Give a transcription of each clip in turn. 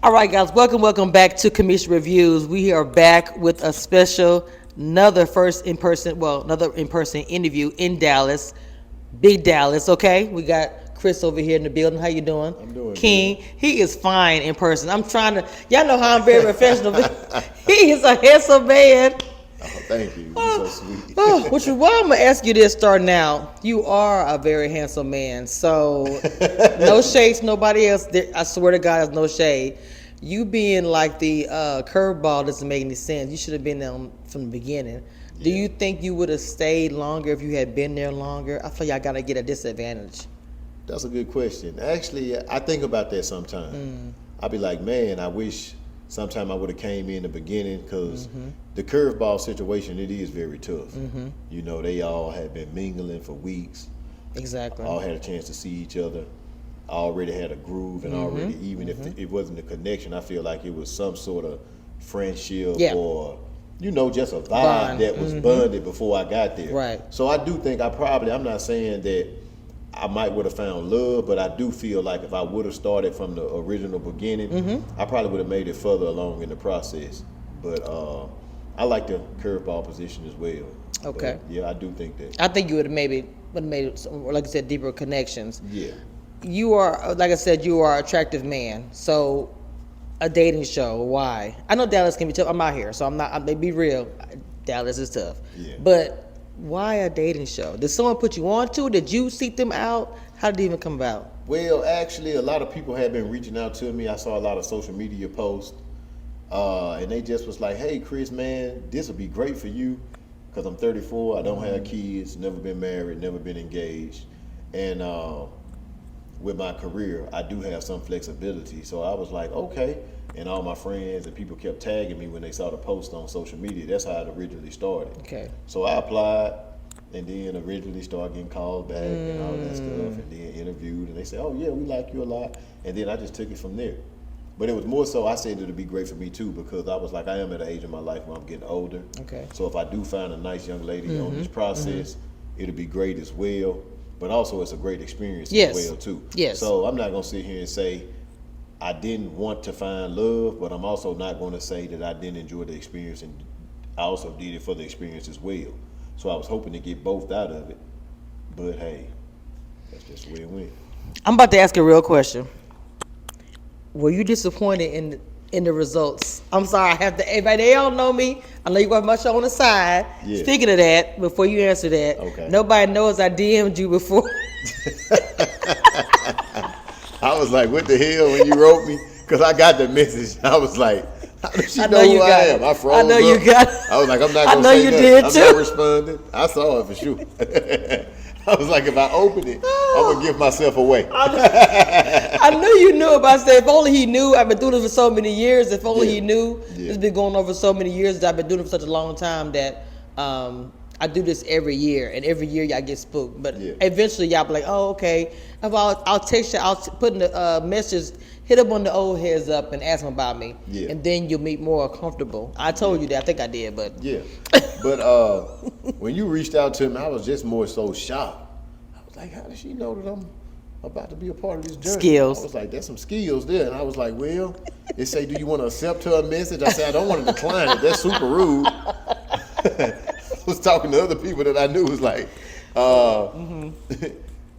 All right, guys, welcome back to Commission Reviews. We are back with a special, another in person interview in Dallas, big Dallas. Okay, we got Chris over here in the building. How you doing? I'm doing King. good. He is fine in person. I'm trying to. Y'all know how I'm very professional. He is a handsome man. Oh, thank you. You're so sweet. Why I'm gonna ask you this starting out. You are a very handsome man, so no shade to nobody else. I swear to God, there's no shade. You being like the curveball doesn't make any sense. You should have been there from the beginning. Do you think you would have stayed longer if you had been there longer? I feel y'all gotta get a disadvantage. That's a good question. Actually, I think about that sometimes. I be like, man, I wish sometime I would have came in the beginning because the curveball situation, it is very tough. You know, they all had been mingling for weeks. Exactly. All had a chance to see each other. Already had a groove, and already, even if it wasn't a connection, I feel like it was some sort of friendship or, you know, just a vibe that was bonded before I got there. Right. So I do think I'm not saying that I might would have found love, but I do feel like if I would have started from the original beginning, I probably would have made it further along in the process. But I like the curveball position as well. Okay. But yeah, I do think that. I think you would have made some, like I said, deeper connections. Yeah. You are, like I said, you are an attractive man. So, a dating show, why? I know Dallas can be tough. I'm out here, so I'm not. I'm, be real, Dallas is tough. Yeah. But why a dating show? Did someone put you on to it? Did you seek them out? How did it even come about? Well, actually, a lot of people have been reaching out to me. I saw a lot of social media posts, and they just was like, "Hey, Chris, man, this would be great for you, because I'm 34. I don't have kids, never been married, never been engaged, and with my career, I do have some flexibility." So I was like, okay. And all my friends and people kept tagging me when they saw the post on social media. That's how it originally started. Okay. So I applied, and then originally started getting called back and all that stuff, and then interviewed, and they said, "Oh yeah, we like you a lot." And then I just took it from there. But it was more so I said it'd be great for me too, because I was like, I am at an age in my life where I'm getting older. Okay. So if I do find a nice young lady on this process, it'll be great as well. But also it's a great experience as well too. Yes. So I'm not gonna sit here and say I didn't want to find love, but I'm also not gonna say that I didn't enjoy the experience, and I also did it for the experience as well. So I was hoping to get both out of it. But hey, that's just the way it went. I'm about to ask a real question. Were you disappointed in the results? I'm sorry, I have to. Everybody, they all know me. I know you got my show on the side. Yeah. Speaking of that, before you answer that, nobody knows I DM'd you before. I was like, what the hell when you wrote me? Because I got the message. I was like, how does she know who I am? I froze I know you got it. I was like, I'm not going to say that. I'm not responding. I saw it for sure. I was like, if I open it, I'm going to give myself away. I knew you knew about that. If only he knew. I've been doing it for so many years. If only he knew. It's been going on for so many years. That I've been doing it for such a long time that I do this every year. And every year y'all get spooked. But eventually y'all be like, oh, okay. I'll text you. I'll put in the message, hit up on the old heads up and ask them about me. Yeah. And then you'll be more comfortable. I told you that. I think I did, but. Yeah. But when you reached out to me, I was just more so shocked. I was like, how does she know that I'm about to be a part of this journey? Skills. I was like, there's some skills there. And I was like, well, they say, do you want to accept her message? I said, I don't want to decline it. That's super rude. I was talking to other people that I knew, was like,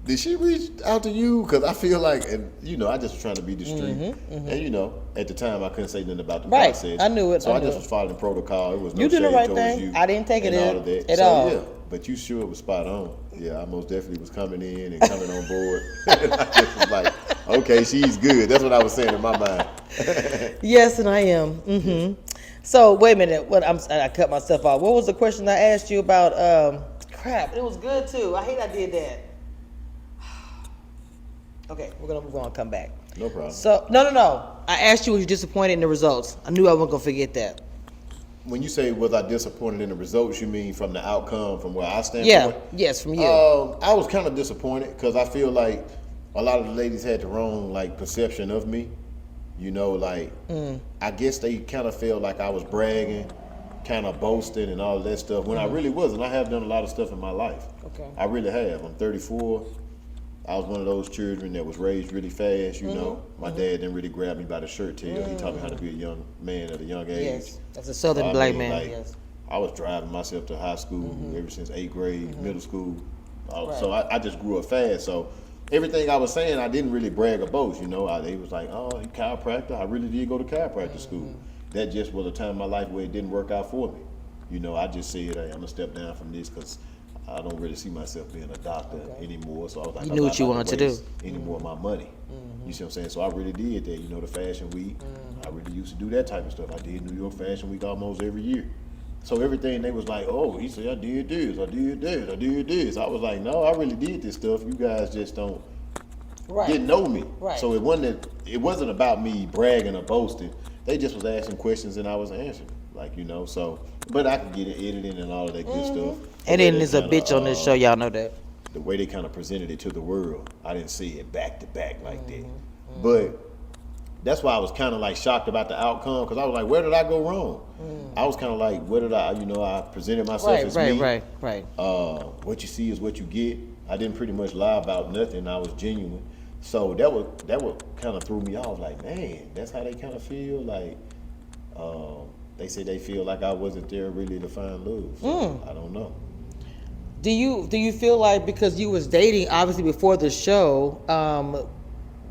did she reach out to you? Because I feel like, and you know, I just was trying to be discreet. And you know, at the time I couldn't say nothing about the process. I knew it. So I just was following protocol. It was no you did the shade right towards thing. you. I didn't take it and in all of that. at so, all. Yeah, but you sure was spot on. Yeah, I most definitely was coming in and coming on board. And I just was like, okay, she's good. That's what I was saying in my mind. Yes, and I am. So wait a minute. I cut myself off. What was the question I asked you about? Crap, it was good too. I hate I did that. Okay, we're gonna move on and come back. No problem. So no. I asked you, was you disappointed in the results? I knew I wasn't gonna forget that. When you say was I disappointed in the results, you mean from the outcome, from where I stand? Yes, from you. I was kind of disappointed because I feel like a lot of the ladies had the wrong perception of me. You know, I guess they kind of felt like I was bragging, kind of boasting and all of that stuff when I really wasn't. I have done a lot of stuff in my life. Okay. I really have. I'm 34. I was one of those children that was raised really fast, you know. My dad didn't really grab me by the shirt tail. He taught me how to be a young man at a young age. Yes, as a Southern So, black man. like, Yes. I was driving myself to high school ever since 8th grade, middle school. Right. So I just grew up fast. So everything I was saying, I didn't really brag or boast, you know. They was like, oh, you chiropractor? I really did go to chiropractor school. That just was a time in my life where it didn't work out for me. You know, I just said, hey, I'm going to step down from this because I don't really see myself being a doctor anymore. So I was like, You I'm knew not what you about wanted to waste do. any more of my money. You see what I'm saying? So I really did that. You know, the Fashion Week, I really used to do that type of stuff. I did New York Fashion Week almost every year. So everything, they was like, oh, he said, I did this, I did this, I did this. I was like, no, I really did this stuff. You guys just didn't know me. Right. So it wasn't about me bragging or boasting. They just was asking questions and I was answering. Like, you know, so, but I could get it editing and all of that good stuff. And then there's a bitch on this show, y'all know that. The way they kind of presented it to the world, I didn't see it back to back like that. But that's why I was kind of like shocked about the outcome, because I was like, where did I go wrong? I was kind of like, where did I presented myself as me. Right. What you see is what you get. I didn't pretty much lie about nothing. I was genuine. So that would kind of threw me off. Like, man, that's how they kind of feel. Like, they say they feel like I wasn't there really to find love. So I don't know. Do you feel like because you was dating obviously before the show,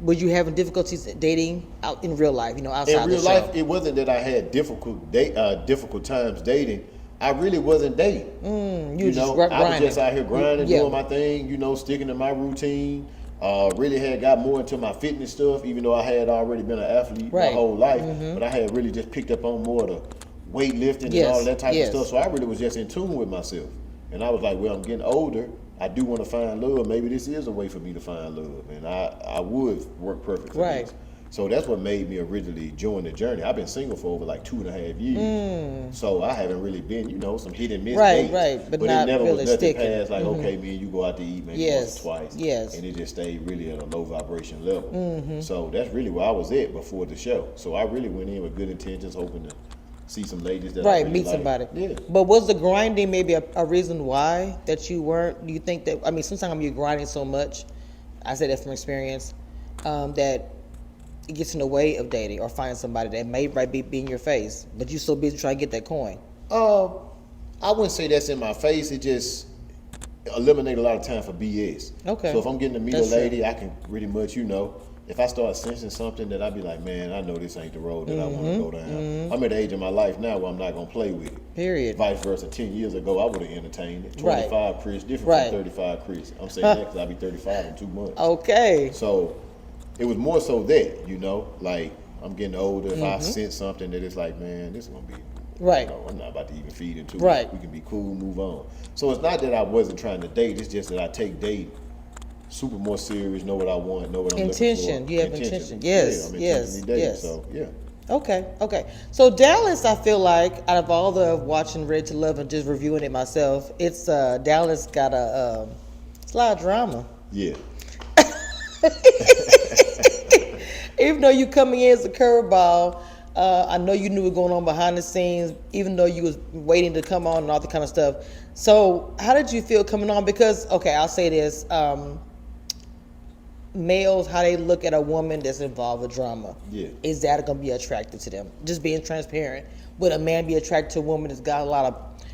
were you having difficulties dating out in real life? You know, outside in real the show? life, it wasn't that I had difficult times dating. I really wasn't dating. You just know, grinding. I was just out here grinding, Yeah. doing my thing. You know, sticking to my routine. Really had got more into my fitness stuff, even though I had already been an athlete my Right. whole life. But I had really just picked up on more of the weightlifting and all that type of stuff. So I really was just in tune with myself. And I was like, well, I'm getting older. I do want to find love. Maybe this is a way for me to find love. And I would work perfect for Right. this. So that's what made me originally join the journey. I've been single for over like 2.5 years. So I haven't really been, you know, some hit and miss dates. Right, but it not never really was nothing sticking. past like, okay, me and you go out to eat maybe once or twice. Yes. And it just stayed really at a low vibration level. So that's really where I was at before the show. So I really went in with good intentions, hoping to see some ladies that I Right, really meet like. somebody. Yeah. But was the grinding maybe a reason why that you weren't? Do you think that? I mean, sometimes you're grinding so much. I say that from experience, that it gets in the way of dating or finding somebody that may be in your face, but you're so busy trying to get that coin. I wouldn't say that's in my face. It just eliminate a lot of time for BS. Okay. So if I'm getting to meet That's a lady, I can pretty much, you know, if I start sensing something that I'd be like, man, I know this ain't the road that I want to go down. I'm at the age of my life now where I'm not going to play with it. Period. Vice versa, 10 years ago, I would have entertained it. Right. 25 Chris, different Right. from 35 Chris. I'm saying that because I'll be 35 in 2 months. Okay. So it was more so that, you know, like I'm getting older. If I sense something that it's like, man, this is going to be, Right. you know, I'm not about to even feed into Right. it. We can be cool, move on. So it's not that I wasn't trying to date. It's just that I take dating super more serious, know what I want, know what I'm Intention. looking for. You have intention. Yes, Yeah, I'm yes, intentionally dating, yes. so yeah. Okay. So Dallas, I feel like out of all the watching Red to Love and just reviewing it myself, it's Dallas got it's a lot of drama. Yeah. Even though you coming in as a curveball, I know you knew what was going on behind the scenes, even though you was waiting to come on and all that kind of stuff. So how did you feel coming on? Because, okay, I'll say this. Males, how they look at a woman that's involved with drama. Yeah. Is that going to be attractive to them? Just being transparent. Would a man be attracted to a woman that's got a lot of,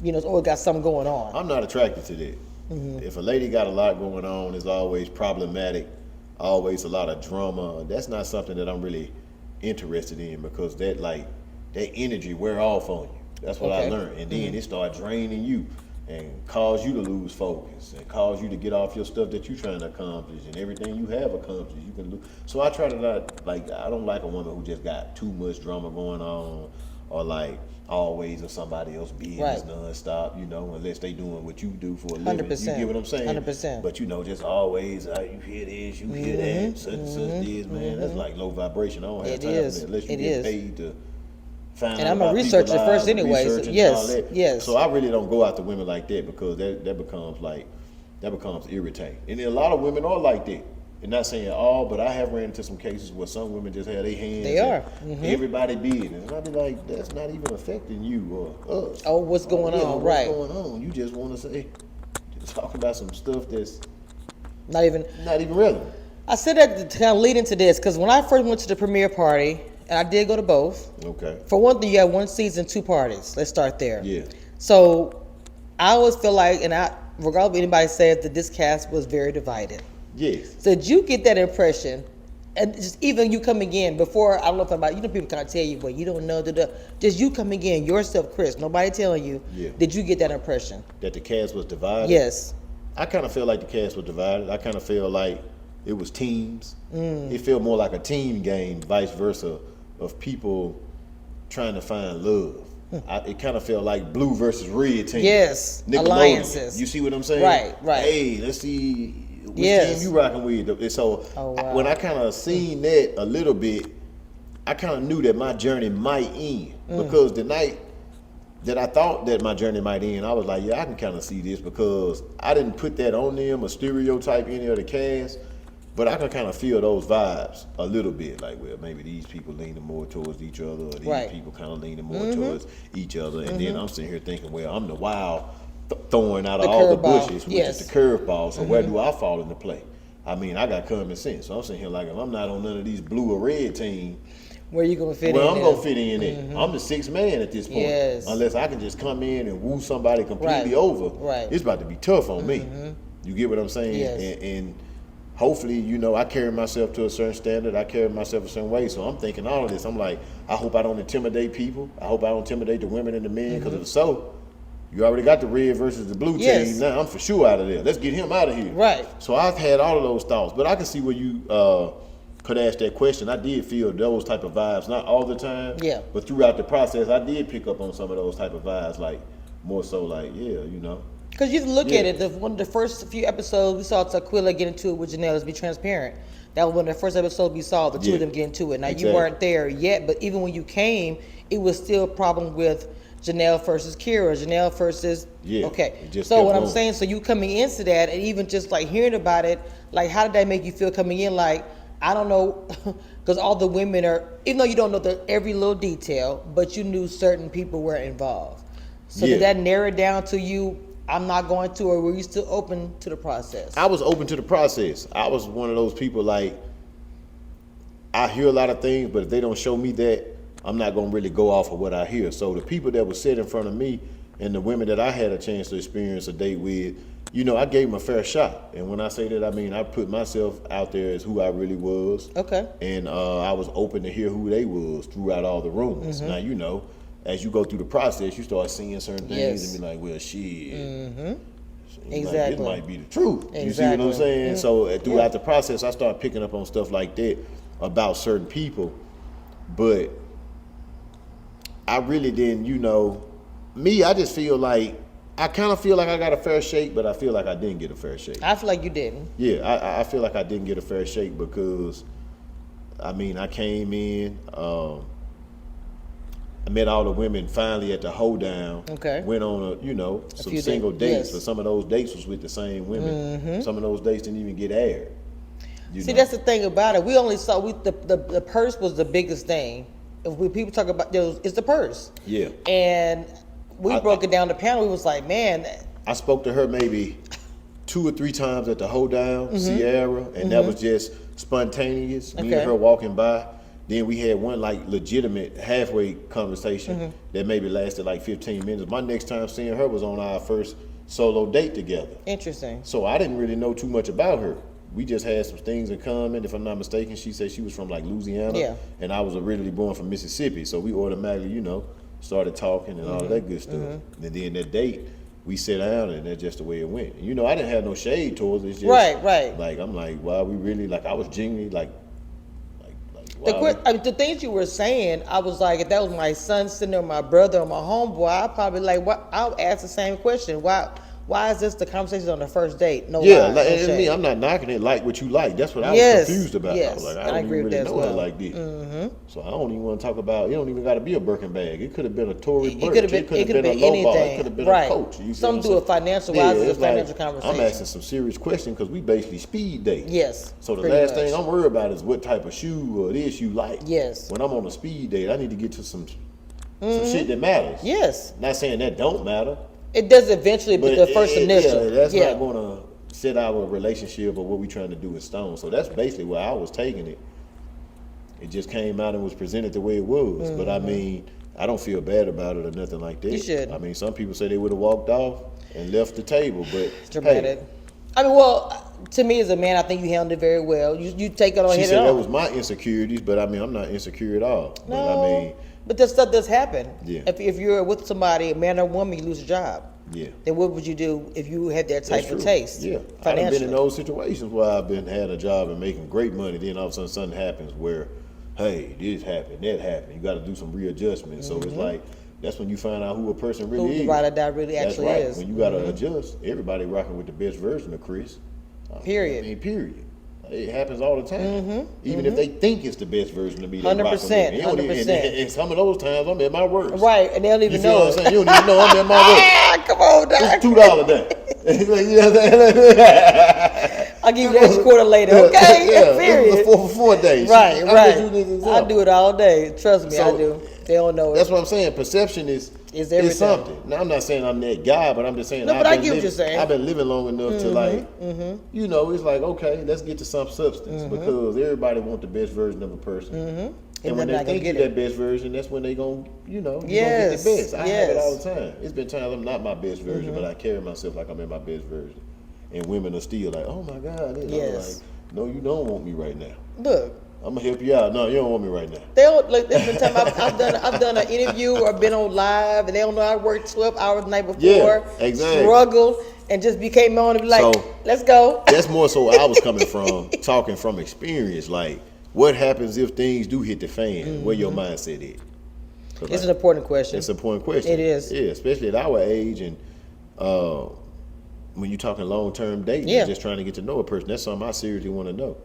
you know, or got something going on? I'm not attracted to that. If a lady got a lot going on, it's always problematic, always a lot of drama. That's not something that I'm really interested in, because that energy wear off on you. That's what I learned. And then it start draining you and cause you to lose focus and cause you to get off your stuff that you're trying to accomplish, and everything you have accomplished, you can lose. So I try to not, like, I don't like a woman who just got too much drama going on, or like always in somebody else's business nonstop, you know, unless they doing what you do for a living. 100%. You get what I'm saying? 100%. But you know, just always, you hear this, you hear that, such and such this, man, that's like low vibration. I don't have It time is. for that unless you It get is. paid to find And out I'm a about researcher people's first lives, anyway, so research and yes, all that. yes. So I really don't go after women like that, because that becomes irritating. And then a lot of women are like that. And not saying all, but I have ran into some cases where some women just have their hands. They are. Everybody business. And I'd be like, that's not even affecting you or us. Oh, what's going on? What's Right. going on? You just want to say, just talk about some stuff that's Not even. Not even relevant. I said that to kind of lead into this because when I first went to the premiere party, and I did go to both. Okay. For one thing, you have one season, 2 parties. Let's start there. Yeah. So I always feel like, and regardless of what anybody says, that this cast was very divided. Yes. So did you get that impression? And just even you coming in before, I don't know if about, people kind of tell you, but you don't know, just you coming in yourself, Chris, nobody telling you. Yeah. Did you get that impression? That the cast was divided? Yes. I kind of feel like the cast was divided. I kind of feel like it was teams. It felt more like a team game, vice versa, of people trying to find love. It kind of felt like blue versus red team. Yes, Nickelodeon. alliances. You see what I'm saying? Right. Hey, let's see which Yes. team you rocking with. And so when I kind of seen that a little bit, I kind of knew that my journey might end. Because the night that I thought that my journey might end, I was like, yeah, I can kind of see this, because I didn't put that on them or stereotype any of the cast. But I can kind of feel those vibes a little bit, like, well, maybe these people leaning more towards each other, or these people kind of leaning more towards each other. And then I'm sitting here thinking, well, I'm the wild throwing out of all the bushes, which is the curveball. So where do I fall into play? I mean, I got common sense. So I'm sitting here like, if I'm not on none of these blue or red team, where you gonna fit in? Well, I'm gonna fit in there. I'm the 6th man at this point. Yes. Unless I can just come in and woo somebody completely over, it's about to be tough on me. You get what I'm saying? Yes. And hopefully, I carry myself to a certain standard. I carry myself a certain way. So I'm thinking all of this. I'm like, I hope I don't intimidate people. I hope I don't intimidate the women and the men. Because if so, you already got the red versus the blue team. Now I'm for sure out of there. Let's get him out of here. Right. So I've had all of those thoughts. But I can see where you could ask that question. I did feel those type of vibes. Not all the time. Yeah. But throughout the process, I did pick up on some of those type of vibes. Like, more so like, Because you look at it, one of the first few episodes, we saw Tequila get into it with Janelle. Let's be transparent. That was one of the first episodes we saw, the two of them get into it. Now, you weren't there yet, but even when you came, it was still a problem with Janelle versus Kira, Janelle versus... Okay. So what I'm saying, so you coming into that, and even just like hearing about it, like how did that make you feel coming in? Like, I don't know, because all the women are, even though you don't know every little detail, but you knew certain people were involved. So did that narrow it down to you, I'm not going to, or were you still open to the process? I was open to the process. I was one of those people, like, I hear a lot of things, but if they don't show me that, I'm not going to really go off of what I hear. So the people that were sitting in front of me and the women that I had a chance to experience a date with, I gave them a fair shot. And when I say that, I mean I put myself out there as who I really was. Okay. And I was open to hear who they was throughout all the rooms. Now, as you go through the process, you start seeing certain things and be like, well, shit. Exactly. Like, this might be the truth. You see what I'm saying? So throughout the process, I started picking up on stuff like that about certain people. But I really didn't, me, I just feel like, I kind of feel like I got a fair shake, but I feel like I didn't get a fair shake. I feel like you didn't. Yeah, I feel like I didn't get a fair shake because, I came in, I met all the women finally at the hoedown. Okay. Went on some single dates, but some of those dates was with the same women. Some of those dates didn't even get aired. That's the thing about it. We only saw the purse was the biggest thing. When people talk about those, it's the purse. Yeah. And we broke it down the panel. We was like, man. I spoke to her maybe 2 or 3 times at the hoedown, Sierra, and that was just spontaneous. Me and her walking by. Then we had one like legitimate halfway conversation that maybe lasted like 15 minutes. My next time seeing her was on our first solo date together. Interesting. So I didn't really know too much about her. We just had some things in common. If I'm not mistaken, she said she was from like Louisiana, and I was originally born from Mississippi. So we automatically, started talking and all of that good stuff. And then that date, we sat down, and that's just the way it went. And, I didn't have no shade towards it. It's just, right. Like, I'm like, wow, we really, like, I was genuinely like, the things you were saying, I was like, if that was my son sitting there, my brother, or my homeboy, I'd probably like, what? I'll ask the same question. Why is this the conversation on the first date? No, and me, I'm not knocking it. Like what you like. That's what I was confused about. I was like, I don't even really know her like this. So I don't even want to talk about. It don't even got to be a Birkin bag. It could have been a Tory Burch. It could have been a Lowball. It could have been a Coach. Some do it financial wise. It's a financial conversation. I'm asking some serious questions because we basically speed date. Yes. So the last thing I'm worried about is what type of shoe or this you like. Yes. When I'm on a speed date, I need to get to some shit that matters. Yes. Not saying that don't matter. It does eventually, but the first initial. Yeah, that's not going to set our relationship or what we trying to do in stone. So that's basically where I was taking it. It just came out and was presented the way it was. But I mean, I don't feel bad about it or nothing like that. You should. I mean, some people say they would have walked off and left the table, but Dramatic. hey, I mean, well, to me as a man, I think you handled it very well. You take it on, she hit it said that on. was my insecurities, but I mean, I'm not insecure at all. No, But I mean, but that stuff does happen. Yeah. If you're with somebody, a man or woman, you lose a job. yeah. Then what would you do if you had that type That's of true. taste? Yeah, I've financially. been in those situations where I've had a job and making great money. Then all of a sudden something happens where, hey, this happened, that happened. You got to do some readjustment. So it's like that's when you find out who a person really Who is. the ride or die really That's actually right. is. When you got to adjust, everybody rocking with the best version of Chris. Period. I mean, period. It happens all the time. Even if they think it's the best version of me, they rocking with 100%, me. They don't even- 100%. And some of those times I'm at my worst. Right, and they don't You even feel know what I'm it. saying? You don't even know I'm at my worst. Come on, It's Doc. $2 day. You know what I'm saying? I'll give you the extra quarter later, okay? Yeah, Period. it's the 4 for 4 days. Right, I'm right. just using this I example. do it all day. Trust me, So, I do. They don't know That's it. what I'm saying. Perception is everything. something. Now I'm not saying I'm that guy, but I'm just saying No, but I get what you're saying. I've been living long enough to like, you know, it's like okay, let's get to some substance because everybody wants the best version of a person. And And when they're they not gonna think you're get it. that best version, that's when they gon' you know, you Yes, gonna get the best. I have it yes. all the time. It's been times I'm not my best version, but I carry myself like I'm in my best version. And women are still like, oh my God, and I'm Yes. like, no, you don't want me right now. Look, I'm gonna help you out. No, you don't want me right now. they don't like. There's been time I've done an interview or been on live, and they don't know I worked 12 hours the night before. Yeah, exactly. Struggle and just became on and be like, So, let's go. That's more so where I was coming from, talking from experience. Like, what happens if things do hit the fan? Where your mindset is? 'Cause, It's an like, important question. it's an important question. It is. Yeah, especially at our age and when you're talking long-term dating, Yeah. just trying to get to know a person. That's something I seriously want to know.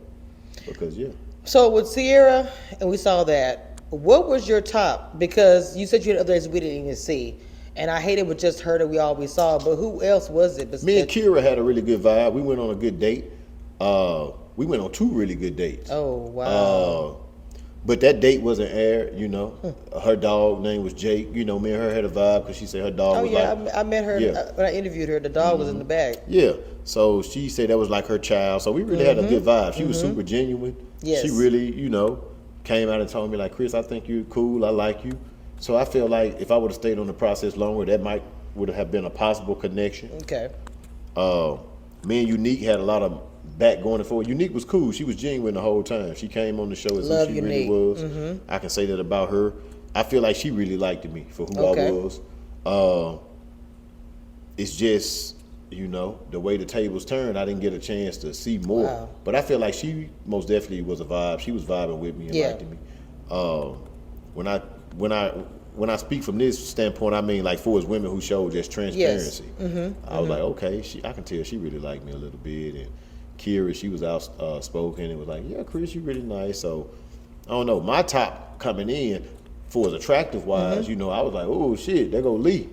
Because, yeah. So with Sierra, and we saw that, what was your top? Because you said you had others we didn't even see. And I hate it with just her that we always saw, but who else was it? Me and Kira had a really good vibe. We went on a good date. We went on 2 really good dates. Oh, wow. But that date wasn't aired, you know. Her dog name was Jake. You know, me and her had a vibe because she said her dog Oh, was yeah, like... I met her Yeah. when I interviewed her. The dog was in the bag. Yeah. So she said that was like her child. So we really had a good vibe. She was super genuine. Yes. She really, you know, came out and told me like, Chris, I think you're cool. I like you. So I feel like if I would have stayed on the process longer, that would have been a possible connection. Okay. Me and Unique had a lot of back going and forth. Unique was cool. She was genuine the whole time. She came on the show as who Love she Unique. really was. I can say that about her. I feel like she really liked me for who Okay. I was. It's just, you know, the way the tables turned, I didn't get a chance to see more. Wow. But I feel like she most definitely was a vibe. She was vibing with me and Yeah. liked me. When I speak from this standpoint, I mean like for as women who showed just transparency. I was like, okay, I can tell she really liked me a little bit. And Kira, she was outspoken and was like, yeah, Chris, you really nice. So I don't know. My top coming in for as attractive wise, you know, I was like, oh shit, there go Lee.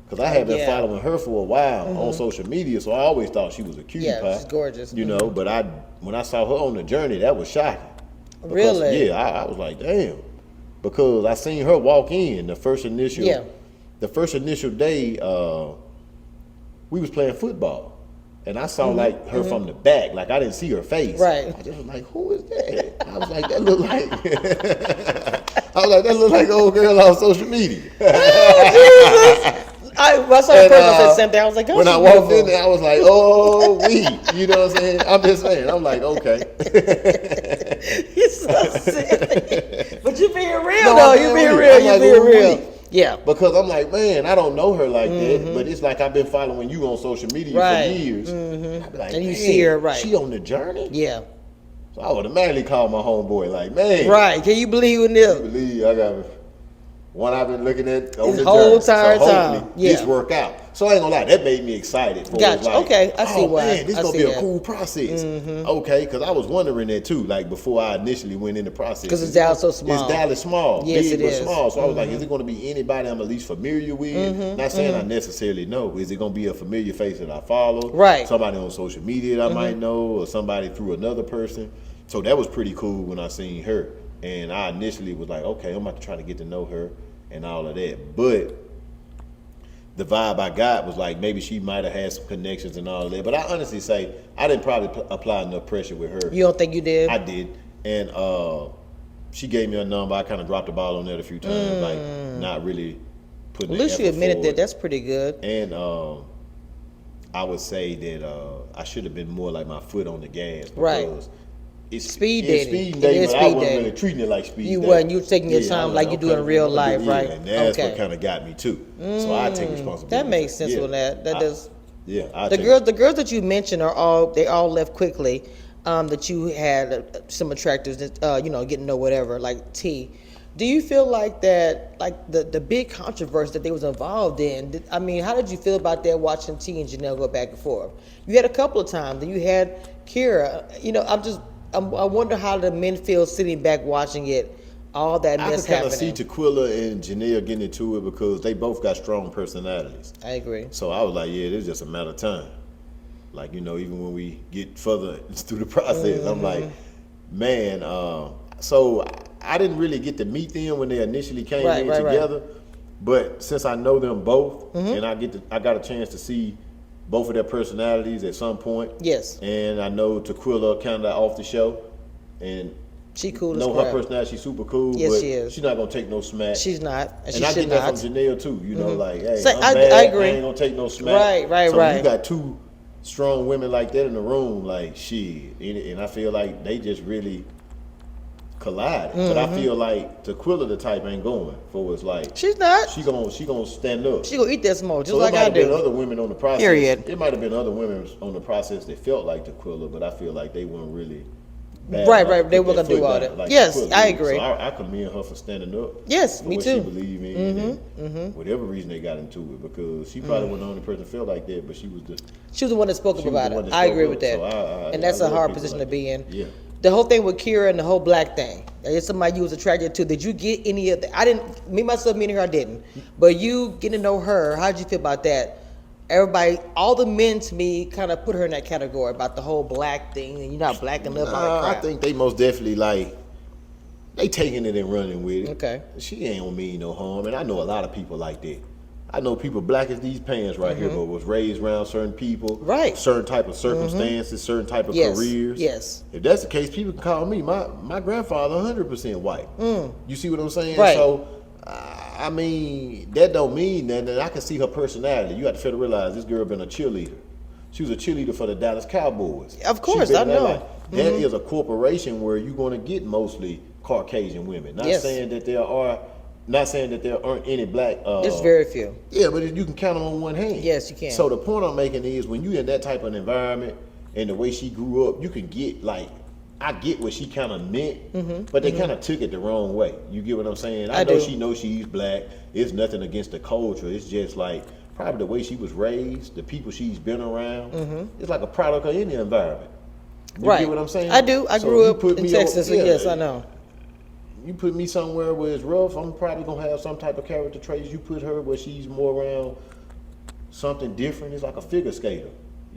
Because I had been Yeah. following her for a while on social media, so I always thought she was a cutie Yeah, pie. she's gorgeous. You know, but when I saw her on the journey, that was shocking. Because, Really? Yeah, I was like, damn. Because I seen her walk in the first initial day, we was playing football. And I saw like her from the back, like I didn't see her face. Right. I just was like, who is that? I was like, that look like that old girl on social media. I saw the person said the same thing. I was like, oh, when I she's walked beautiful. in there, I was like, oh, you know what I'm saying? I'm just saying. I'm like, okay. You're so silly. But you being real, No, though. I'm You being being real. real. I'm You like, being ooh, real. wee. Yeah. Because I'm like, man, I don't know her like that, but it's like I've been following you on social media Right. for years. I be like, And you man, see her, right. She on the journey? Yeah. So I automatically call my homeboy like, man. Right. Can you believe in I this? believe I got one I've been looking at on This the whole journey. So entire time. hopefully this Yeah. work out. So I ain't gonna lie, that made me excited. For Gotcha. like, Okay, I see oh, why. Man, this I gonna see be a that. cool process. Okay, because I was wondering that too. Like before I initially went in the process. 'Cause it's Dallas so small. It's Dallas small. Yes, big it but is. small. So I was like, is it gonna be anybody I'm at least familiar with? Not saying I necessarily know. Is it gonna be a familiar face that I follow? Right. Somebody on social media that I might know, or somebody through another person. So that was pretty cool when I seen her. And I initially was like, okay, I'm about to try to get to know her and all of that. But the vibe I got was like maybe she might have had some connections and all that. But I honestly say I didn't probably apply enough pressure with her. You don't think you did? I did, and she gave me a number. I kind of dropped the ball on that a few times, like not really putting. At least you admitted forward. that. That's pretty good. And I would say that I should have been more like my foot on the gas because Right. it's Speed it's dating. Speed It dating, is but speed I wasn't dating. really treating it like speed You dating. wasn't. You was taking your I time was like you do in okay, real I'm gonna life, do- right? Yeah, and that's Okay. what kind of got me too. So I take responsibility. That makes sense yeah. with that. That does. Yeah, The girls that you mentioned are all left quickly. That you had some attractors, getting to know whatever, like T. Do you feel like that, like the big controversy that they was involved in? I mean, how did you feel about that watching T and Janelle go back and forth? You had a couple of times, and you had Kira. I wonder how the men feel sitting back watching it, all that I mess can kind of happening. see Tequila and Janelle getting into it because they both got strong personalities. I agree. So I was like, yeah, it's just a matter of time. Like, even when we get further through the process, I'm like, man, so I didn't really get to meet them when they initially came in together. But since I know them both and I got a chance to see both of their personalities at some point. Yes. And I know Tequila kind of off the show and She cool as know crap. her personality, she's super cool. Yes, but she is. She's not gonna take no smack. She's not, and she I should get that not. from Janelle too. Like, hey, So, I'm I bad. agree. I ain't gonna take no smack. Right, so when right. you got two strong women like that in the room, like shit, and I feel like they just really collided. But I feel like Tequila the type ain't going for it's like She's not. she gonna stand up. She gonna eat that smoke just So like it might I have been do. other women on the process. Period. It might have been other women on the process that felt like Tequila, but I feel like they weren't really. Right. They were gonna do all that. Like Yes, Tequila I did. agree. So I commend her for standing up. Yes, for me what too. She believed in, and whatever reason they got into it, because she probably wasn't the only person that felt like that, but she was the one that spoke up She was about the one it. that I spoke agree up. with that. So And that's I a love hard people position like to be in. that. Yeah. The whole thing with Kira and the whole black thing. It's somebody you was attracted to. Did you get any of that? I didn't. Me myself, me and her, I didn't. But you getting to know her, how did you feel about that? Everybody, all the men to me, kind of put her in that category about the whole black thing, and you're not black enough. I think they most definitely they taking it and running with it. Okay. She ain't gonna mean no harm, and I know a lot of people like that. I know people black as these pants right here, but was raised around certain people, Right. certain type of circumstances, certain type of Yes. careers. Yes. If that's the case, people can call me. My grandfather 100% white. You see what I'm saying? Right. So, I mean, that don't mean that. And I can see her personality. You have to realize this girl been a cheerleader. She was a cheerleader for the Dallas Cowboys. Of course, She been I in that know. life. That is a corporation where you're going to get mostly Caucasian women. Not Yes. saying that there aren't any black. There's very few. Yeah, but you can count them on one hand. Yes, you can. So the point I'm making is when you in that type of environment and the way she grew up, you can get I get what she kind of meant, but they kind of took it the wrong way. You get what I'm saying? I know do. she knows she's black. It's nothing against the culture. It's just like probably the way she was raised, the people she's been around. It's like a product of any environment. You Right. get what I'm saying? I do. I So grew you up put in me Texas, so yeah, yes, I know. You put me somewhere where it's rough, I'm probably gonna have some type of character traits. You put her where she's more around something different. It's like a figure skater.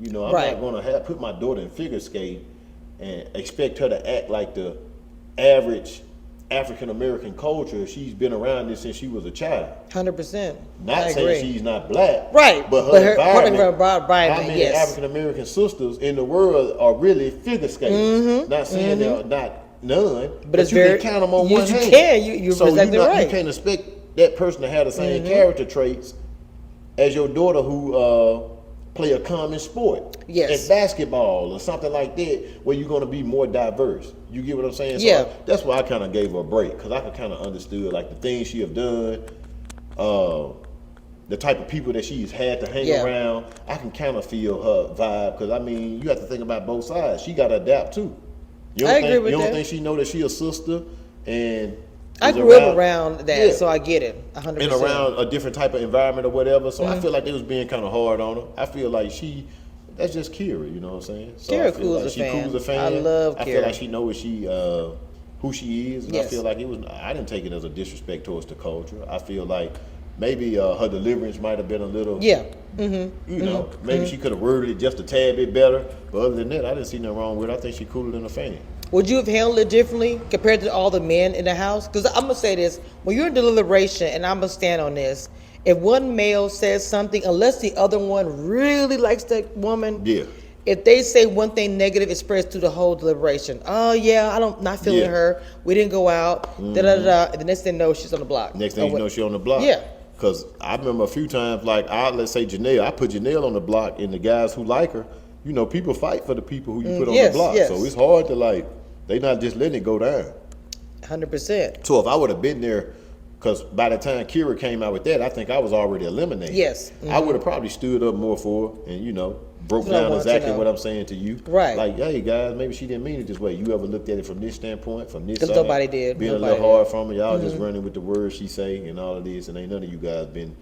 I'm Right. not gonna put my daughter in figure skate and expect her to act like the average African American culture if she's been around this since she was a child. 100%. Not I saying agree. she's not black, Right, But her but her environment. environment, How many yes. African American sisters in the world are really figure skaters? Not saying they're not none, but it's you very- can count them on you one hand. can. You're so exactly right. You can't expect that person to have the same character traits as your daughter who play a common sport. Yes. At basketball or something like that, where you're going to be more diverse. You get what I'm saying? So Yeah. that's why I kind of gave her a break, because I could kind of understood like the things she have done, the type of people that she's had to hang Yeah. around. I can kind of feel her vibe, because I mean, you have to think about both sides. She got to adapt too. You don't I think, agree with you don't that. think she know that she a sister and I is grew up around that, Yeah. so I get it. 100%. and around a different type of environment or whatever. So I feel like they was being kind of hard on her. I feel like that's just Kira, you know what I'm saying? So Kira I feel cool like as a she fan. cool as a fan. I love I feel Kira. like she know what who she is, and Yes. I feel like I didn't take it as a disrespect towards the culture. I feel like maybe her deliverance might have been a little, Yeah. maybe she could have worded it just a tad bit better. But other than that, I didn't see nothing wrong with it. I think she cooler than a fan. Would you have handled it differently compared to all the men in the house? Because I'm going to say this. When you're in deliberation, and I'm going to stand on this, if one male says something, unless the other one really likes that woman, Yeah. if they say one thing negative, it spreads through the whole deliberation. Oh yeah, not feeling Yeah. her. We didn't go out. Da da da. And the next thing you know, she's on the block. Next thing you know, she on the block. Yeah. Because I remember a few times, like, let's say Janelle, I put Janelle on the block, and the guys who like her, you know, people fight for the people who you put on the block. Yes. So it's hard to, like, they not just letting it go down. 100%. So if I would have been there, because by the time Kira came out with that, I think I was already eliminated. Yes. I would have probably stood up more for her and, you know, broke That's what I down want to exactly know. what I'm saying to you. Right. Like, hey, guys, maybe she didn't mean it this way. You ever looked at it from this standpoint, from this side? Because nobody did. Being Nobody a little hard from her. Y'all just running with the words she say and all of this, and ain't none of you guys been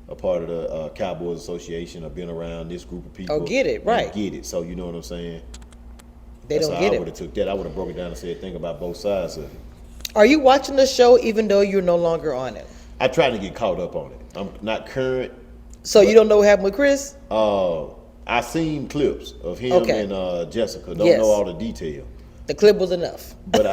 a part of the Cowboys Association or been around this group of people. Oh, get it, and right. Get it. So you know what I'm saying? They That's don't how get I it. would have took that. I would have broke it down and said, think about both sides of it. Are you watching the show even though you're no longer on it? I try to get caught up on it. I'm not current. So you don't know what happened with Chris? I seen clips of him Okay. and Jessica. Don't Yes. know all the detail. The clip was enough. But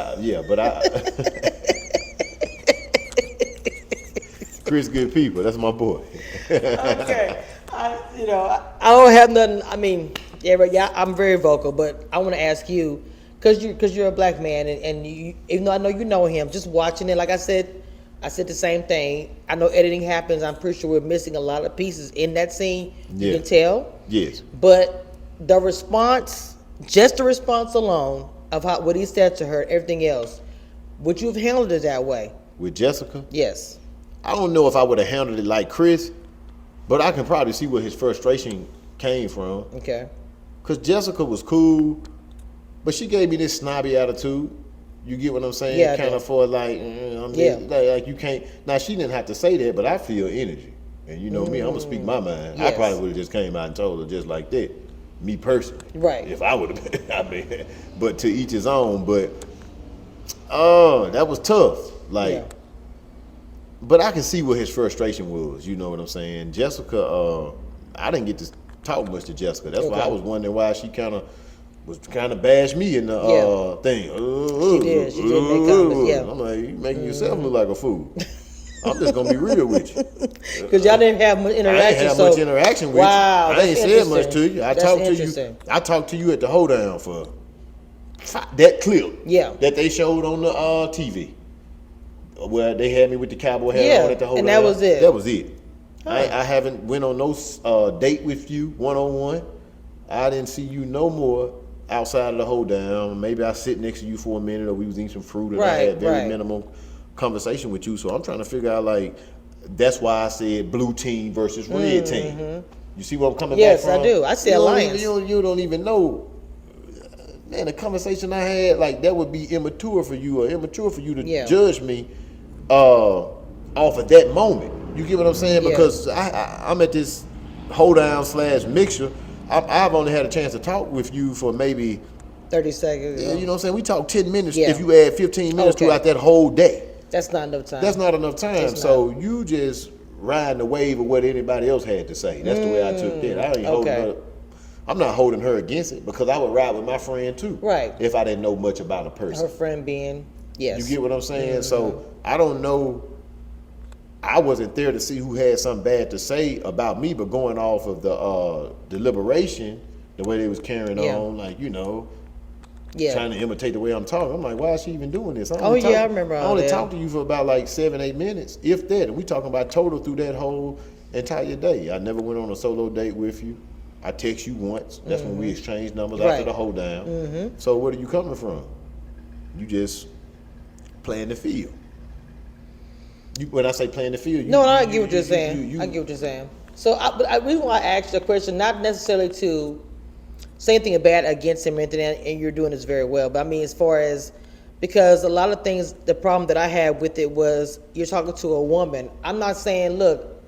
Chris good people. That's my boy. Okay. I don't have nothing. I mean, yeah, I'm very vocal, but I want to ask you, because you're a black man, and you, even though I know you know him, just watching it, like I said the same thing. I know editing happens. I'm pretty sure we're missing a lot of pieces in that scene. You Yeah. can tell. Yes. But the response, just the response alone of what he said to her, everything else, would you have handled it that way? With Jessica, Yes. I don't know if I would have handled it like Chris, but I can probably see where his frustration came from. Okay. Because Jessica was cool, but she gave me this snobby attitude. You get what I'm saying? Yeah, I kind do. of for like, Yeah. like you can't. Now she didn't have to say that, but I feel energy, and you know me, I'm gonna speak my mind. I Yes. probably would have just came out and told her just like that, me personally. Right. If I would have been, I mean, but to each his own. But that was tough. Like, Yeah. but I can see what his frustration was. You know what I'm saying? Jessica, I didn't get to talk much to Jessica. That's why I Okay. was wondering why she kind of bashed me in the Yeah. thing. She did. She did make comments, yeah. I'm like, you making yourself look like a fool. I'm just gonna be real with you. Because y'all didn't have much interaction. I ain't have so, much interaction with wow, you. I ain't that's said much interesting. to you. I That's talked to you. interesting. I talked to you at the hoedown for that clip. Yeah. That they showed on the TV, where they had me with the cowboy hat Yeah, on at the hoedown. and that was it. That was it. I haven't went on no date with you one-on-one. I didn't see you no more outside of the hoedown. Maybe I sit next to you for a minute, or we was eating some fruit, and I Right, had very right. minimal conversation with you. So I'm trying to figure out, like, that's why I said blue team versus red team. You see where I'm coming Yes, back from? I do. I see You don't alliance. even- you don't even know. Man, the conversation I had, like, that would be immature for you, or immature for you to Yeah. judge me off of that moment. You get what I'm saying? Yeah. Because I'm at this hoedown / mixture. I've only had a chance to talk with you for maybe, 30 seconds. you know what I'm saying? We talked 10 minutes Yeah. if you add 15 minutes Okay. throughout that whole day. That's not enough time. That's not enough time. It's So you just riding the wave of what anybody else had to say. That's the way I took that. I ain't holding okay. her. I'm not holding her against it, because I would ride with my friend too. Right. If I didn't know much about a person. Her friend being, yes. You get what I'm saying? So I don't know. I wasn't there to see who had something bad to say about me, but going off of the deliberation, the way they was carrying Yeah. on, like, you know, Yeah. trying to imitate the way I'm talking. I'm like, why is she even doing this? Oh, yeah, I remember I all only that. talked to you for about like 7-8 minutes, if that. And we talking about total through that whole entire day. I never went on a solo date with you. I text you once. That's when we exchanged numbers after Right. the whole down. So where are you coming from? You just playing the field. When I say playing the field, I get what you're saying. I get what you're saying. So, but the reason why I asked the question, not necessarily to say anything bad against him or anything, and you're doing this very well, but I mean, as far as, because a lot of things, the problem that I had with it was, you're talking to a woman. I'm not saying, look,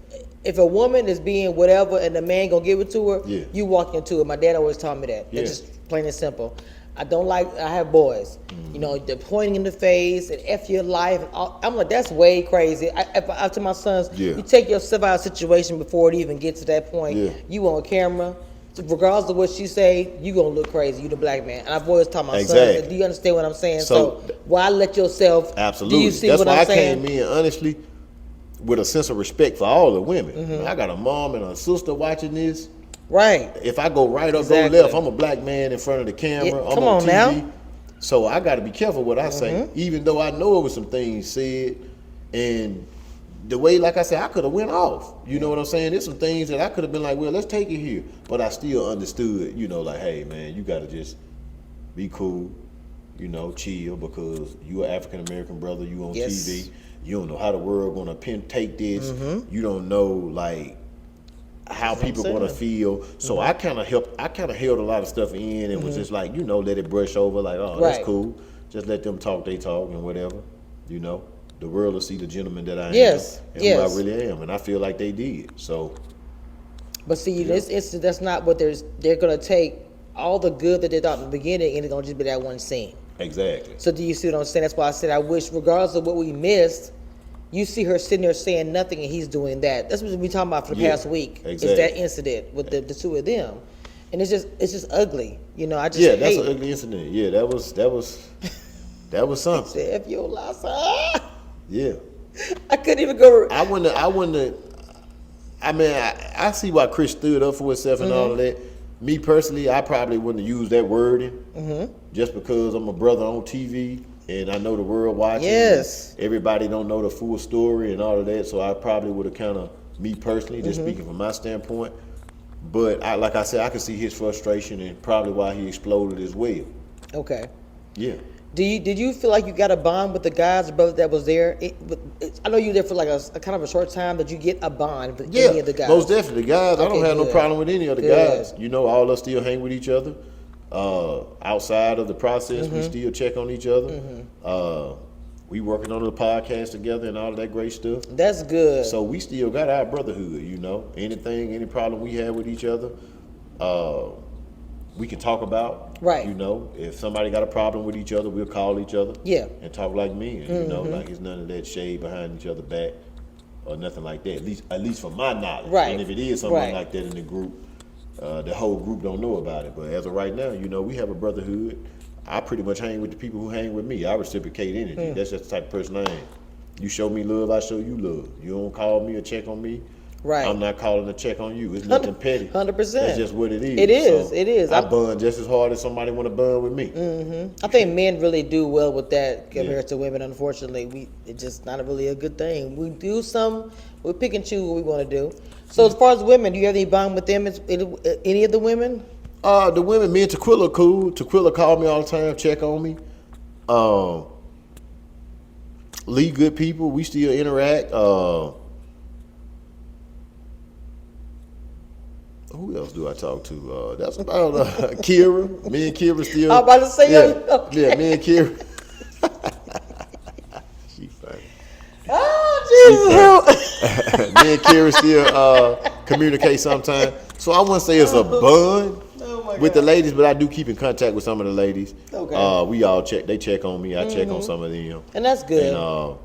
if a woman is being whatever and the man gonna give it to her, Yeah. you walk into it. My dad always taught me that. Yeah. It's just plain and simple. I have boys. You know, they're pointing in the face and F your life. And all, I'm like, that's way crazy. I tell my sons, Yeah. you take yourself out of a situation before it even gets to that point. Yeah. You on camera. So regardless of what she say, you gonna look crazy. You the black man. And I've always taught my Exactly. sons, do you understand what I'm saying? So, why let yourself, absolutely. do you see That's what why I'm I saying? came in, honestly, with a sense of respect for all the women. I got a mom and a sister watching this. Right. If I go right or Exactly. go left, I'm a black man in front of the camera. Yeah, I'm come on on TV. now. So I got to be careful what I say, even though I know it was some things said, and the way, like I said, I could have went off. You know what I'm saying? There's some things that I could have been like, well, let's take it here, but I still understood. You know, like, hey, man, you got to just be cool. You know, chill, because you an African American brother. You on TV. You don't know how the world gonna take this. You don't know like how people gonna feel. So I kind of held a lot of stuff in and was just like, you know, let it brush over. Like, oh, that's cool. Just let them talk. They talk and whatever. You know, the world will see the gentleman that I am and who I really am, and I feel like they did. So, but see, this instance, that's not what they're gonna take all the good that they thought in the beginning, and it's gonna just be that one scene. Exactly. So do you see what I'm saying? That's why I said I wish, regardless of what we missed, you see her sitting there saying nothing and he's doing that. That's what we've been talking about for the past week. Exactly. Is that incident with the two of them. And it's just ugly. You know, I just hate. That's an ugly incident. Yeah, that was something. He said, if you lost Yeah. I couldn't even go. I wouldn't. I mean, I see why Chris stood up for himself and all of that. Me personally, I probably wouldn't have used that wording just because I'm a brother on TV and I know the world watching. Yes. Everybody don't know the full story and all of that, so I probably would have kind of, me personally, just speaking from my standpoint. But like I said, I could see his frustration and probably why he exploded as well. Okay. Yeah. Did you feel like you got a bond with the guys, the brother that was there? I know you were there for like a kind of a short time. Did you get a bond with any of the guys? Most definitely. The guys, I don't have no problem with any of the guys. You know, all of us still hang with each other. Outside of the process, we still check on each other. We working on the podcast together and all of that great stuff. That's good. So we still got our brotherhood, you know. Any problem we have with each other, we can talk about. Right. You know, if somebody got a problem with each other, we'll call each other. Yeah. And talk like men. You know, like it's none of that shade behind each other back or nothing like that. At least from my knowledge. Right. And if it is something like that in the group, the whole group don't know about it. But as of right now, you know, we have a brotherhood. I pretty much hang with the people who hang with me. I reciprocate energy. That's just the type of person I am. You show me love, I show you love. You don't call me or check on me. Right. I'm not calling to check on you. It's nothing petty. 100%. That's just what it is. It is. So it is. I bond just as hard as somebody want to bond with me. I think men really do well with that compared to women. Unfortunately, it's just not really a good thing. We do we pick and choose what we want to do. So as far as women, do you have any bond with them? Any of the women? The women, me and Tequila cool. Tequila call me all the time, check on me. Lee good people. We still interact. Who else do I talk to? That's about Kira. Me and Kira still. I'm about to say yeah, me and Kira. She funny. Oh, Jesus. Me and Kira still communicate sometimes. So I wouldn't say it's a bond with the ladies, but I do keep in contact with some of the ladies. Okay. We all check. They check on me. I check on some of them. And that's good. And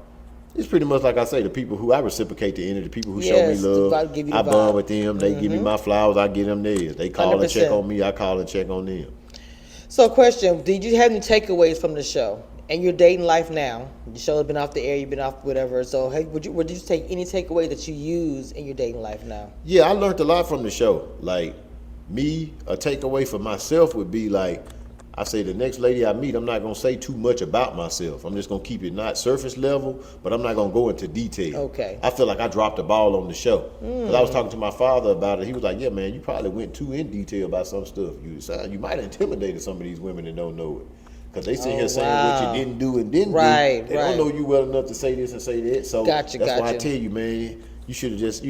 it's pretty much like I say, the people who I reciprocate the energy, the people who show me love, I bond with them. They give me my flowers, I give them theirs. They call 100%. And check on me, I call and check on them. So question, did you have any takeaways from the show? And your dating life now, the show has been off the air, you've been off whatever. So hey, would you take any takeaway that you use in your dating life now? Yeah, I learned a lot from the show. Like me, a takeaway for myself would be like, I say the next lady I meet, I'm not going to say too much about myself. I'm just going to keep it not surface level, but I'm not going to go into detail. Okay. I feel like I dropped the ball on the show. Because I was talking to my father about it. He was like, yeah, man, you probably went too in detail about some stuff. You might have intimidated some of these women that don't know it. Because they sit here saying what you didn't do and didn't do. They don't know you well enough to say this and say that. So that's why I tell you, man, you should have just,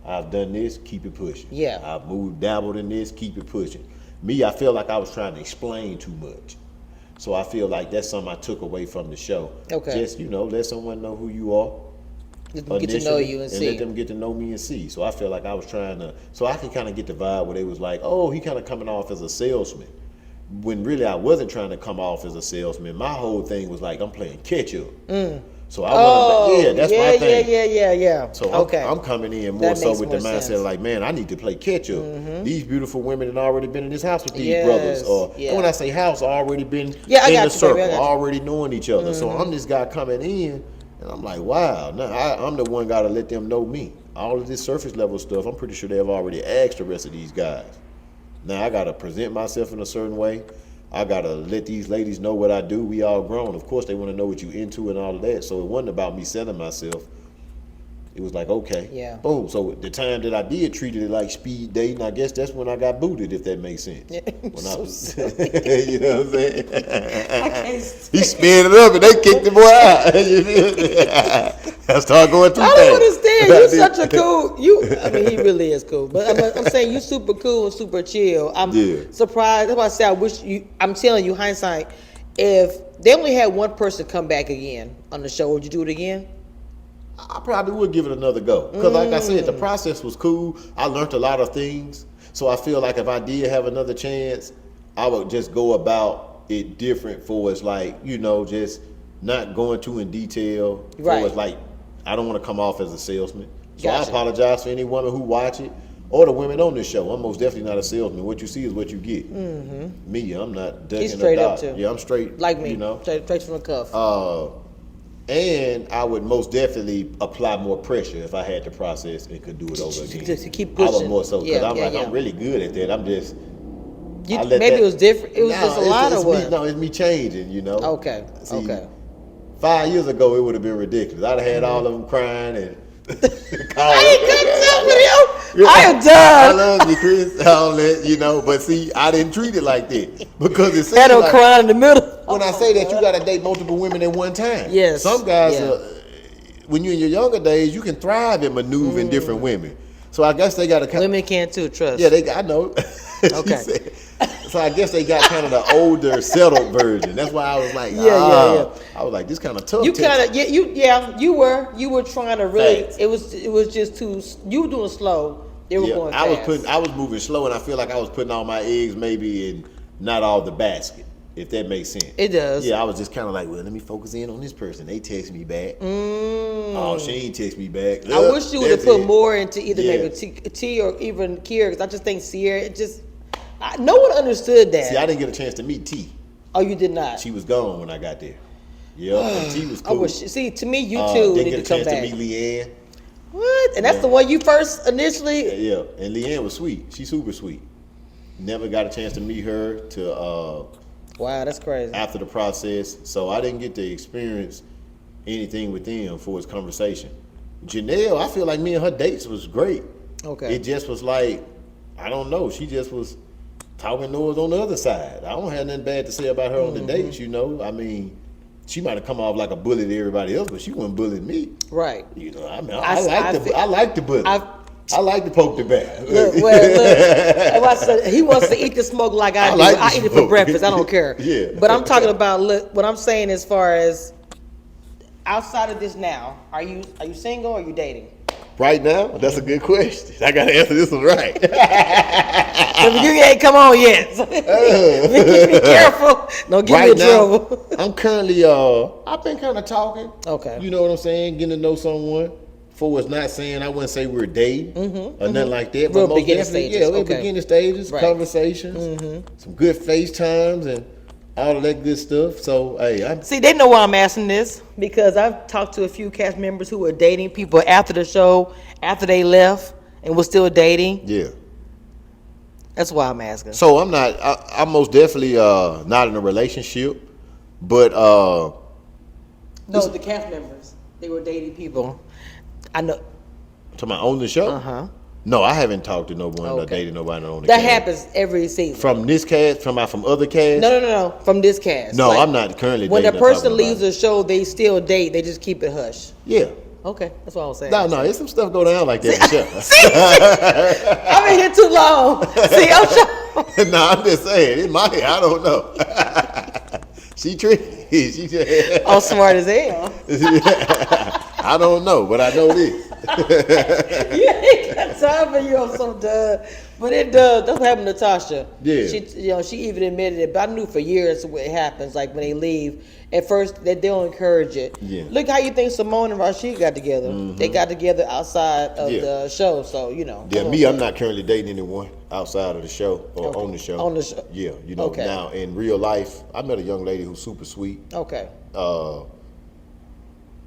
I've done this, keep it pushing. Yeah. I've dabbled in this, keep it pushing. Me, I feel like I was trying to explain too much. So I feel like that's something I took away from the show. Okay. Just, let someone know who you are. Let them get to know you and see. Let them get to know me and see. So I feel like I was trying to, so I can kind of get the vibe where they was like, oh, he kind of coming off as a salesman. When really I wasn't trying to come off as a salesman. My whole thing was like, I'm playing catch up. So I want to, that's my thing. Yeah. So I'm coming in more so with the mindset like, man, I need to play catch up. These beautiful women have already been in this house with these brothers. And when I say house, already been in the circle, already knowing each other. So I'm this guy coming in And I'm like, wow, now I'm the one got to let them know me. All of this surface level stuff, I'm pretty sure they've already asked the rest of these guys. Now I got to present myself in a certain way. I got to let these ladies know what I do. We all grown. Of course, they want to know what you into and all of that. So it wasn't about me selling myself. It was like, okay, Yeah. boom. So the time that I did treated it like speed dating, I guess that's when I got booted, if that makes sense. Yeah, When I so was, silly. you know what I'm saying? I can't He spin it up and they kicked the boy out. You feel me? I started going through I things. don't understand. You such a cool. I mean, he really is cool. But I'm saying you super cool and super chill. I'm surprised. That's why I say I wish you. I'm telling you, hindsight. If they only had one person come back again on the show, would you do it again? I probably would give it another go. Because like I said, the process was cool. I learned a lot of things. So I feel like if I did have another chance, I would just go about it different for it's like, you know, just not going too in detail. Right. For it's like, I don't want to come off as a salesman. So Gotcha. I apologize for any woman who watch it or the women on this show. I'm most definitely not a salesman. What you see is what you get. Mm-hmm. Me, I'm not ducking He's straight a up dot. too. Yeah, I'm straight. Like me, you know. straight from the cuff. And I would most definitely apply more pressure if I had the process and could do it over again. To keep I would pushing. more so because Yeah, I'm really good at that. I'm just Maybe it was different. It was just a lot of what? No, it's me changing. You know. Okay. See, Okay. 5 years ago, it would have been ridiculous. I'd have had all of them crying and. I ain't got time for you. Yeah, I am I done. love you, Chris. All that, you know. But see, I didn't treat it like that because it Had seems her like crying in the middle. when I say that, you got to date multiple women at one time. Yes. Some guys, Yeah. when you're in your younger days, you can thrive in maneuvering different women. So I guess they got to. Women can too. Trust. Yeah, I know. Okay. Said, so I guess they got kind of the older, settled version. That's why I was like, Yeah. I was like, this kind of tough. You kind of you were trying to really. Facts. It was just too. You were doing slow. They were going fast. I was moving slow, and I feel like I was putting all my eggs maybe in not all the basket, if that makes sense. It does. Yeah, I was just kind of like, well, let me focus in on this person. They text me back. Oh, she ain't text me back. I wish you would have put it. more into either maybe T or even Kiera, because I just think Sierra. No one understood that. See, I didn't get a chance to meet T. Oh, you did not. She was gone when I got there. Yeah, and T was cool. See, to me, you two didn't need get to a come chance back. to meet Leanne. What? And that's the one you first initially. Yeah, and Leanne was sweet. She's super sweet. Never got a chance to meet her till Wow, that's crazy. after the process, so I didn't get to experience anything with them for his conversation. Janelle, I feel like me and her dates was great. Okay. It just was like, I don't know, she just was talking noise on the other side. I don't have nothing bad to say about her on the dates, you know. I mean, she might have come off like a bully to everybody else, but she wasn't bullying me. Right. You know, I mean, I like the bully. I like to poke the bear. Look, he wants to eat the smoke like I do. like I the eat it for smoke. breakfast. I don't care. Yeah. But I'm talking about what I'm saying as far as outside of this now. Are you single or are you dating? Right now, that's a good question. I gotta answer this one right. If you ain't come on yet, be careful. Don't get me in trouble. I'm currently I've been kind of talking. Okay. You know what I'm saying? Getting to know someone. For us not saying, I wouldn't say we're dating or nothing like that. Real But most beginning definitely, stages. yeah, we're Okay. beginning stages, Right. conversations, some good FaceTimes and all of that good stuff. So, hey, See, they know why I'm asking this because I've talked to a few cast members who were dating people after the show, after they left, and were still dating. yeah. That's why I'm asking. So I'm most definitely not in a relationship, but No, the cast members, they were dating people. I know. to my own the show. No, I haven't talked to no one or Okay. dated nobody on the That cast. happens every season. From this cast, from other casts? No. From this cast. No, Like, I'm not currently when dating. the or person talking leaves about the show, they still date. They just keep it hush. it. Yeah. Okay, that's what I was saying. No, there's some stuff go down like that. For sure. See, I've been here too long. See, I'm sure. No, I'm just saying. In my head, I don't know. She tricky. She just, I'm smart as hell. I don't know, but I know this. You ain't got time for you. I'm so done. But it does. That's what happened to Tasha. Yeah. She even admitted it. But I knew for years what happens. Like when they leave, at first they don't encourage it. Yeah. Look how you think Simone and Rashid got together. They got together outside of the show. So you know. Yeah, me, I'm not currently dating anyone outside of the show or on the show. On the show. Yeah, you know. Okay. Now in real life, I met a young lady who's super sweet. Okay.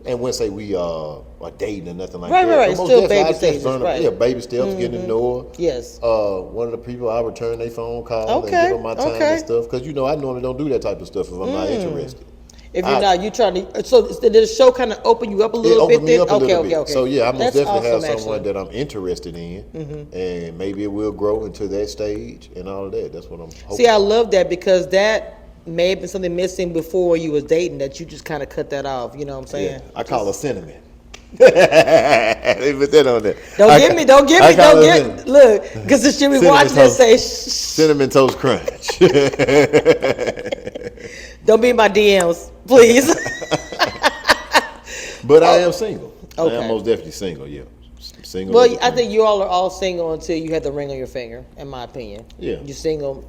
and wouldn't say we are dating or nothing like Right, that. right. But most Still definitely, baby I just stages, learned, right. yeah, baby steps, getting to know her. Yes. One of the people, I return their phone call and Okay, give them my time okay. and stuff. Because, I normally don't do that type of stuff if I'm not interested. If you're not, you trying to. So did the show kind of open you up a little bit? Opened me up a little bit. Okay. So yeah, I most That's definitely have awesome, someone actually. that I'm interested in, and maybe it will grow into that stage and all of that. That's what I'm hoping. See, I love that because that may have been something missing before you was dating that you just kind of cut that off. You know what I'm saying? I call her cinnamon. They put that on there. Don't get. Look, because the shit we watching that say cinnamon toast crunch. Don't be in my DMs, please. But I am single. Okay. I am most definitely single. Yeah, single. Well, I think you all are all single until you have the ring on your finger. In my opinion, Yeah. you're single,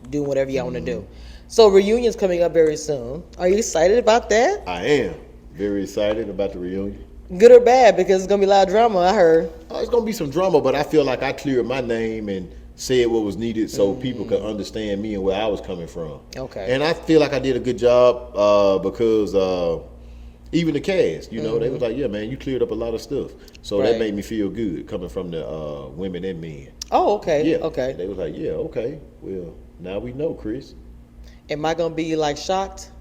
doing whatever you want to do. So reunion's coming up very soon. Are you excited about that? I am very excited about the reunion. Good or bad? Because it's gonna be a lot of drama. I heard. It's gonna be some drama, but I feel like I cleared my name and said what was needed so people could understand me and where I was coming from. Okay. And I feel like I did a good job because even the cast, they was like, "Yeah, man, you cleared up a lot of stuff." So Right. that made me feel good coming from the women and men. Oh, okay. Yeah. Okay. They was like, "Yeah, okay. Well, now we know, Chris." Am I gonna be like shocked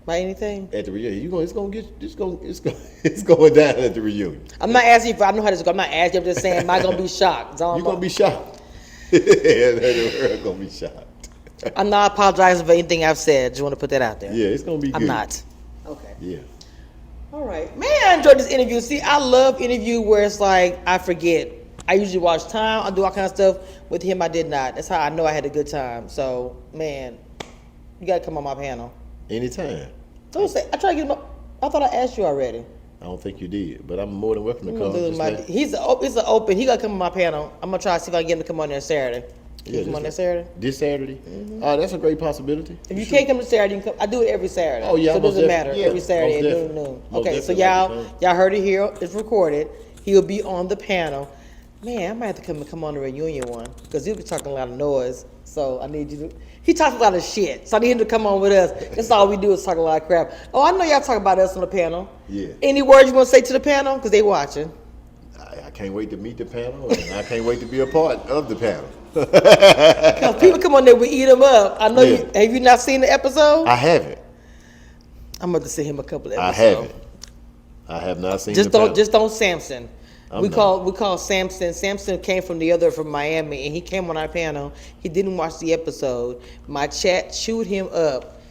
by anything? At the reunion, it's going down at the reunion. I'm not asking if I know how this go. I'm not asking. I'm just saying, am I gonna be shocked? You're gonna be shocked. The world gonna be shocked. I'm not apologizing for anything I've said. Just want to put that out there. Yeah, it's gonna be good. I'm not. Okay. Yeah. All right. Man, I enjoyed this interview. See, I love interview where it's like I forget. I usually watch time. I do all kinds of stuff. With him, I did not. That's how I know I had a good time. So, man, you gotta come on my panel. Anytime. Don't say. I try to get him up. I thought I asked you already. I don't think you did, but I'm more than welcome to come. It's an open. He gotta come on my panel. I'm gonna try to see if I can get him to come on there Saturday. Can you come on there Saturday? This Saturday? That's a great possibility. If you can't come to Saturday, you can come. I do it every Saturday. Oh, yeah, so it most doesn't matter. yeah, Every Saturday at most noon. definitely. Most Okay, so definitely. y'all heard it here. It's recorded. He'll be on the panel. Man, I might have to come on the reunion one because he'll be talking a lot of noise. So I need you to. He talks a lot of shit, so I need him to come on with us. That's all we do is talk a lot of crap. Oh, I know y'all talk about us on the panel. Yeah. Any words you want to say to the panel? Because they watching. I can't wait to meet the panel, and I can't wait to be a part of the panel. Because people come on there, we eat them up. I know you. Have you not seen the episode? I haven't. I'm about to send him a couple of I episodes. haven't. I have not seen Just the don't, panel. just don't Samson. We not. call Samson. Samson came from Miami, and he came on our panel. He didn't watch the episode. My chat chewed him up.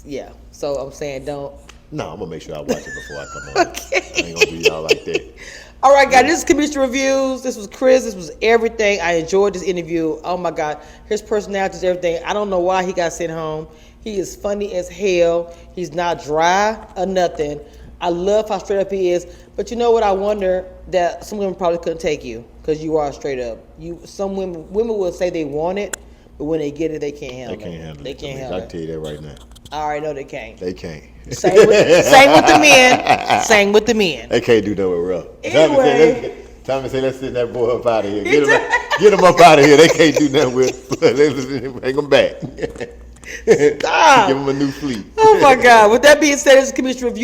Yeah. So I'm saying don't. No, I'm gonna make sure I watch it before I come on. Okay. I ain't gonna do y'all like that. All right, guys. This is Commissioner Reviews. This was Chris. This was everything. I enjoyed this interview. Oh my God, his personality is everything. I don't know why he got sent home. He is funny as hell. He's not dry or nothing. I love how straight up he is. But you know what? I wonder that some women probably couldn't take you because you are straight up. Some women will say they want it, but when they get it, they can't handle it. They can't handle it. They can't I handle can it. tell you that right now. I already know they can't. They can't. Same with the men. Same with the men. They can't do that with rough. Anyway. Tommy say, let's send that boy up out of here. Get him up out of here. They can't do nothing with. Bring him back. Stop. Give him a new fleet. Oh my God. With that being said, this is Commissioner Review.